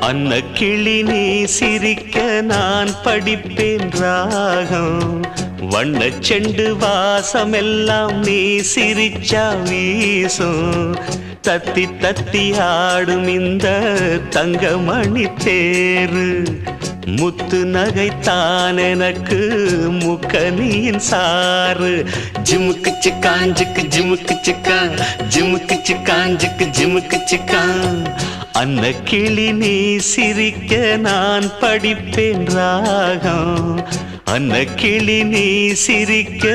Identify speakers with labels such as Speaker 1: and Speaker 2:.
Speaker 1: அன்ன கிளி நீ சிரிக்க நான் படிப்பேன் ராகம். வண்ண செண்டு வாசமெல்லாம் நீ சிரிச்சா வீசும். தத்தி தத்தி ஆடும் இந்த தங்கமணி தேரு. முத்து நகைத்தான் எனக்கு முக்கனியின் சாறு. ஜிமுக்கு சிக்காஞ்சுக்கு ஜிமுக்கு சிக்கா, ஜிமுக்கு சிக்காஞ்சுக்கு ஜிமுக்கு சிக்கா. அன்ன கிளி நீ சிரிக்க நான் படிப்பேன் ராகம். அன்ன கிளி நீ சிரிக்க